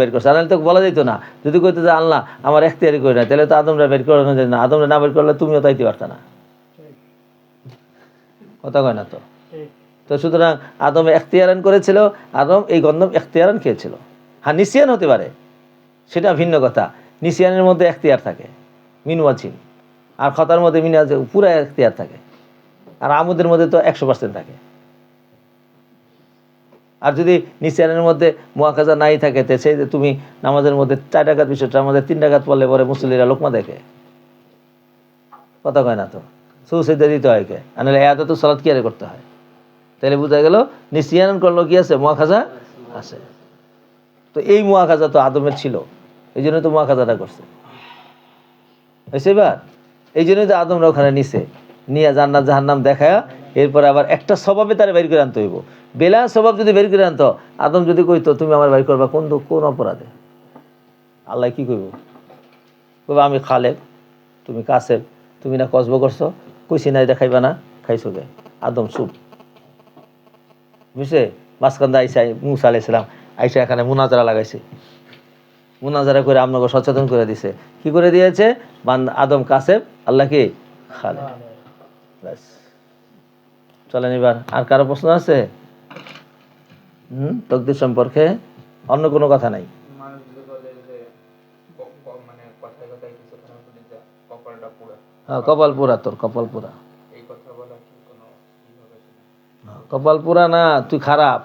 বের করছে, নাহলে তো বলা যেত না। যদি কইতো যে আল্লাহ আমার এখতিয়ারি করে না, তাহলে তো আদমরা বের করানো যায় না। আদমরা না বের করলে তুমিও তাইতে পারত না, কথা কয় না তো। তো সুতরাং আদম এখতিয়ারান করেছিল, আদম এই গন্ধম এখতিয়ারান খেয়েছিল। হ্যাঁ, নিসিয়ান হতে পারে, সেটা ভিন্ন কথা। নিসিয়ানের মধ্যে এখতিয়ার থাকে, মিনওয়াচিন, আর খতার মধ্যে মিনওয়াজ পুরো এখতিয়ার থাকে, আর আমুদের মধ্যে তো 100% থাকে। আর যদি নিসিয়ানের মধ্যে মুআখাযা নাই থাকে, তো সেই যে তুমি নামাজের মধ্যে 4 রাকাত বিষয়টা আমাদের 3 রাকাত পড়লে পরে মুসল্লিরা লোকমা দেখে, কথা কয় না তো। সুসিদ্ধা দিতে হয় কে, আর নাহলে এত তো সালাত কি আরে করতে হয়। তাহলে বোঝা গেল নিসিয়ান করলো কি আছে, মুআখাযা আছে। তো এই মুআখাযা তো আদমের ছিল, এই জন্য তো মুআখাযাটা করছে। এবার এই জন্যই তো আদমরা ওখানে নিছে, নিয়ে জান্নাত জাহান্নাম দেখায়, এরপরে আবার একটা স্বভাবে তারা বের করে আনতে হইব। বেলা স্বভাব যদি বের করে আনতো, আদম যদি কইতো তুমি আমার বের করবা কোন অপরাধে, আল্লাহ কি কইব? কইবা আমি খালেক, তুমি কাসেব, তুমি না কসব করছো, কইছি না এটা খাইবা না, খাইছো গে। আদম চুপ, বুঝছে? মাঝখান্দা আইসা মুসা আলাইহিস সালাম আইসা এখানে মুনাজারা লাগাইছে, মুনাজারা করে আপনাকে সচেতন করে দিছে। কি করে দিয়েছে? আদম কাসেব, আল্লাহ কি খালেক। ব্যাস, চলেন এবার। আর কারো প্রশ্ন আছে তকদির সম্পর্কে? অন্য কোনো কথা নাই? হ্যাঁ, কপাল পুরা, তোর কপাল পুরা। কপাল পুরা না, তুই খারাপ,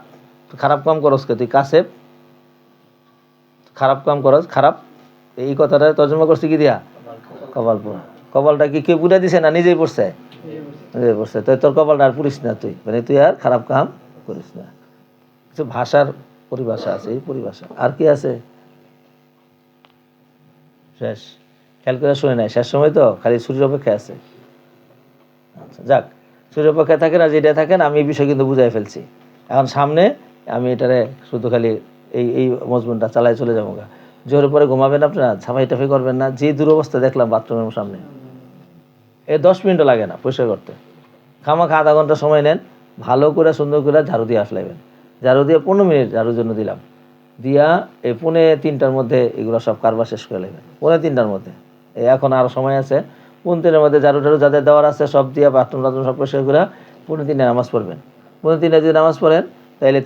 খারাপ কাম করস কে? তুই কাসেব, খারাপ কাম করস, খারাপ। এই কথাটা তর্জমা করছে কি দিয়া? কপাল পুরা। কপালটা কি কেউ পুরা দিছে না নিজেই পড়ছে? নিজেই পড়ছে। তো তোর কপালটা আর পুরিস না তুই, মানে তুই আর খারাপ কাম করিস না। কিছু ভাষার পরিভাষা আছে, এই পরিভাষা। আর কি আছে? শেষ? খেয়াল করে শুনে নাই, শেষ সময় তো খালি সূর্যের অপেক্ষায় আছে। আচ্ছা যাক, সূর্যের অপেক্ষায় থাকেন আর যেটা থাকেন, আমি এই বিষয় কিন্তু বুঝাই ফেলছি। এখন সামনে আমি এটারে শুধু খালি এই মজমুনটা চালায় চলে যাবো গা। জোরের পরে ঘুমাবেন আপনারা, ছাপাই টাফাই করবেন না। যে দুরবস্থা দেখলাম বাথরুমের সামনে, 10 মিনিটও লাগে না পরিষ্কার করতে। খামাখা আধা ঘন্টা সময় নেন, ভালো করে সুন্দর করে ঝাড়ু দিয়ে আসলাইবেন। ঝাড়ু দিয়ে 15 মিনিট ঝাড়ুর জন্য দিলাম, দিয়া এই 2:45-র মধ্যে এগুলো সব কারবার শেষ করে নেবেন। 2:45-র মধ্যে, এই এখন আরও সময় আছে। 2:45-র মধ্যে ঝাড়ু টাড়ু যাদের দেওয়ার আছে সব দিয়া বাথরুম টাথরুম সব পরিষ্কার করে 2:45 নামাজ পড়বেন। 2:45 যদি নামাজ পড়েন তাহলে